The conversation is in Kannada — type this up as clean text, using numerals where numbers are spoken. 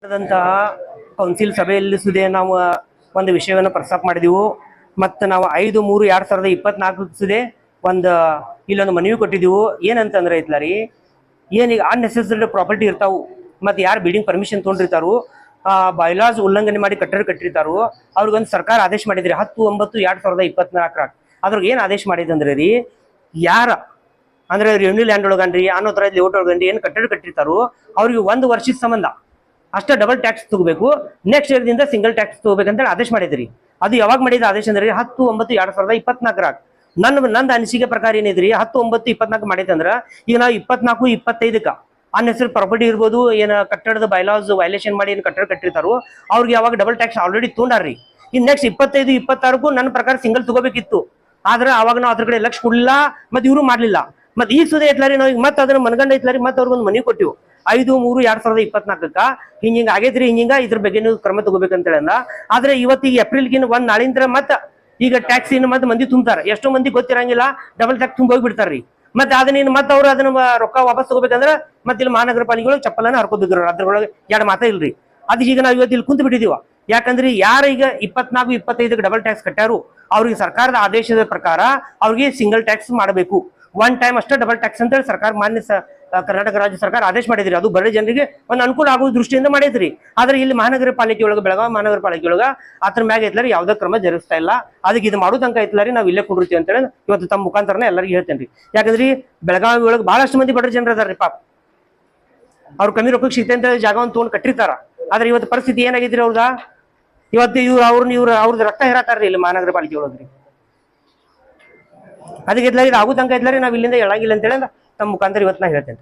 ನಡೆದಂತಹ ಕೌನ್ಸಿಲ್ ಸಭೆಯಲ್ಲಿ ಸುದೇ ನಾವು ಒಂದು ವಿಷಯವನ್ನು ಪ್ರಸ್ತಾಪ ಮಾಡಿದೆವು ಮತ್ತು ನಾವು 5/3/2024 ಸುದೇ ಒಂದು ಇಲ್ಲೊಂದು ಮನವಿ ಕೊಟ್ಟಿದ್ದೆವು. ಏನಂತಂದ್ರೆ ಐತ್ಲಾರಿ ಏನೀಗ ಅನ್ನೆಸೆಸರಿ ಪ್ರಾಪರ್ಟಿ ಇರ್ತಾವು ಮತ್ತು ಯಾರು ಬಿಲ್ಡಿಂಗ್ ಪರ್ಮಿಷನ್ ತೊಗೊಂಡಿರ್ತಾರೋ ಬೈಲಾಸ್ ಉಲ್ಲಂಘನೆ ಮಾಡಿ ಕಟ್ಟಡ ಕಟ್ಟಿರ್ತಾರೋ ಅವ್ರಿಗೊಂದು ಸರ್ಕಾರ ಆದೇಶ ಮಾಡಿದ್ರಿ 10/9/2024 ಅದ್ರಾಗ ಏನು ಆದೇಶ ಮಾಡಿದೆ ಅಂದ್ರೆ ರೀ ಯಾರ ಅಂದ್ರೆ ರೆವೆನ್ಯೂ ಲ್ಯಾಂಡ್ ಒಳಗನ್ರಿ ಅನ್ನೋ ಥರ ಲೇಔಟ್ ಒಳಗನ್ರಿ ಏನು ಕಟ್ಟಡ ಕಟ್ಟಿರ್ತಾರೋ ಅವ್ರಿಗೆ 1 ವರ್ಷದ ಸಂಬಂಧ ಅಷ್ಟೇ ಡಬಲ್ ಟ್ಯಾಕ್ಸ್ ತಗೋಬೇಕು, ನೆಕ್ಸ್ಟ್ ಇಯರ್ದಿಂದ ಸಿಂಗಲ್ ಟ್ಯಾಕ್ಸ್ ತಗೋಬೇಕಂತೇಳಿ ಆದೇಶ ಮಾಡಿದ್ರಿ. ಅದು ಯಾವಾಗ ಮಾಡಿದ ಆದೇಶ ಅಂದ್ರೆ 10/9/2024 ನಂದು ಅನಿಸಿಕೆ ಪ್ರಕಾರ ಏನಿದ್ರಿ 10/9/24 ಮಾಡೈತಂದ್ರ ಈಗ ನಾವು 24-25 ಅನ್ನೆಸರಿ ಪ್ರಾಪರ್ಟಿ ಇರ್ಬೋದು, ಏನು ಕಟ್ಟಡದ ಬೈಲಾಸ್ ವೈಲೇಷನ್ ಮಾಡಿ ಏನು ಕಟ್ಟಡ ಕಟ್ಟಿರ್ತಾರೋ ಅವ್ರಿಗೆ ಯಾವಾಗ ಡಬಲ್ ಟ್ಯಾಕ್ಸ್ ಆಲ್ರೆಡಿ ತೊಗೊಂಡಾರ್ರಿ. ಇನ್ನು ನೆಕ್ಸ್ಟ್ 25-26 ನನ್ನ ಪ್ರಕಾರ ಸಿಂಗಲ್ ತಗೋಬೇಕಿತ್ತು. ಆದ್ರೆ ಅವಾಗ ನಾವು ಅದ್ರ ಕಡೆ ಲಕ್ಷ ಕೊಡ್ಲಿಲ್ಲ ಮತ್ತು ಇವರು ಮಾಡ್ಲಿಲ್ಲ. ಮತ್ತೆ ಈ ಸುದೇ ಐತ್ಲಾರಿ ನಾವು ಮತ್ತೆ ಅದನ್ನ ಮನಗಂಡ ಐತ್ಲಾರಿ ಮತ್ತೆ ಅವ್ರಿಗೊಂದು ಮನವಿ ಕೊಟ್ಟಿವು 5/3/2024 ಹಿಂಗ ಆಗೈತ್ರಿ, ಹಿಂಗ ಇದ್ರ ಬಗ್ಗೆ ನೀವು ಕ್ರಮ ತಗೋಬೇಕಂತೇಳಿ ಅಂದ. ಆದ್ರೆ ಇವತ್ತಿಗೆ ಏಪ್ರಿಲ್ಗಿನ ಒಂದ್ ನಾಳಿಂದ ಮತ್ತೆ ಈಗ ಟ್ಯಾಕ್ಸ್ ಇನ್ನು ಮತ್ತೆ ಮಂದಿ ತುಂಬ್ತಾರ, ಎಷ್ಟೋ ಮಂದಿ ಗೊತ್ತಿರಂಗಿಲ್ಲ ಡಬಲ್ ಟ್ಯಾಕ್ಸ್ ತುಂಬ ಹೋಗ್ಬಿಡ್ತಾರ್ರಿ. ಮತ್ತೆ ಅದನ್ನ ಮತ್ತೆ ಅವ್ರು ಅದನ್ನ ರೊಕ್ಕ ವಾಪಸ್ ತಗೋಬೇಕಂದ್ರ ಮತ್ತೆ ಇಲ್ಲಿ ಮಹಾನಗರ ಪಾಲಿಕೆಗಳು ಚಪ್ಪಲನ್ನ ಹರ್ಕೋದಿದ್ರು, ಅದ್ರೊಳಗೆ ಎರಡು ಮಾತಾ ಇಲ್ರಿ. ಅದಕ್ಕೆ ಈಗ ನಾವು ಇವತ್ತು ಇಲ್ಲಿ ಕುಂತು ಬಿಟ್ಟಿದೀವ. ಯಾಕಂದ್ರೆ ಯಾರ ಈಗ 24-25 ಡಬಲ್ ಟ್ಯಾಕ್ಸ್ ಕಟ್ಟಾರು ಅವ್ರಿಗೆ ಸರ್ಕಾರದ ಆದೇಶದ ಪ್ರಕಾರ ಅವ್ರಿಗೆ ಸಿಂಗಲ್ ಟ್ಯಾಕ್ಸ್ ಮಾಡಬೇಕು. ಒನ್ ಟೈಮ್ ಅಷ್ಟೇ ಡಬಲ್ ಟ್ಯಾಕ್ಸ್ ಅಂತೇಳಿ ಸರ್ಕಾರ ಮಾನ್ಯ ಕರ್ನಾಟಕ ರಾಜ್ಯ ಸರ್ಕಾರ ಆದೇಶ ಮಾಡಿದ್ರಿ. ಅದು ಬಡ ಜನರಿಗೆ ಒಂದು ಅನುಕೂಲ ಆಗೋ ದೃಷ್ಟಿಯಿಂದ ಮಾಡಿದ್ರಿ. ಆದ್ರೆ ಇಲ್ಲಿ ಮಹಾನಗರ ಪಾಲಿಕೆ ಒಳಗೆ ಬೆಳಗಾವಿ ಮಹಾನಗರ ಪಾಲಿಕೆ ಒಳಗ ಅದ್ರ ಮ್ಯಾಗ ಐತ್ಲಾರಿ ಯಾವ್ದೇ ಕ್ರಮ ಜರುಗಿಸ್ತಾ ಇಲ್ಲ. ಅದಕ್ಕೆ ಇದು ಮಾಡೋ ತನಕ ಐತ್ಲಾರಿ ನಾವು ಇಲ್ಲೇ ಕುಂಡಿರ್ತೀವಿ ಅಂತೇಳಿ ಇವತ್ತು ತಮ್ಮ ಮುಖಾಂತರನೇ ಎಲ್ಲರಿಗೂ ಹೇಳ್ತೇನೆ ರೀ. ಯಾಕಂದ್ರೆ ಬೆಳಗಾವಿ ಒಳಗೆ ಬಹಳಷ್ಟು ಮಂದಿ ಬಡ ಜನರು ಅದಾರ್ರಿ. ಪಾಪ ಅವ್ರು ಕಮ್ಮಿ ರೊಕ್ಕಕ್ಕೆ ಸಿಗ್ತಂತ ಅಂತ ಜಾಗವನ್ನು ತೊಗೊಂಡು ಕಟ್ಟಿರ್ತಾರ. ಆದ್ರೆ ಇವತ್ತು ಪರಿಸ್ಥಿತಿ ಏನಾಗಿದ್ರಿ ಅವ್ರದ, ಇವತ್ತು ಅವ್ರದ್ದು ರೊಕ್ಕ ಹೇರಾತಾರ್ರಿ ಇಲ್ಲಿ ಮಹಾನಗರ ಪಾಲಿಕೆ ಒಳಗ್ರಿ. ಅದಕ್ಕೆ ಇದ್ಲಾರಿ ಆಗೋ ತನಕ ಇದ್ಲಾರಿ ನಾವು ಇಲ್ಲಿಂದ ಹೇಳಂಗಿಲ್ಲ ಅಂತೇಳಿ ತಮ್ಮ ಮುಖಾಂತರ ಇವತ್ತು ನಾ ಹೇಳ್ತೇನೆ.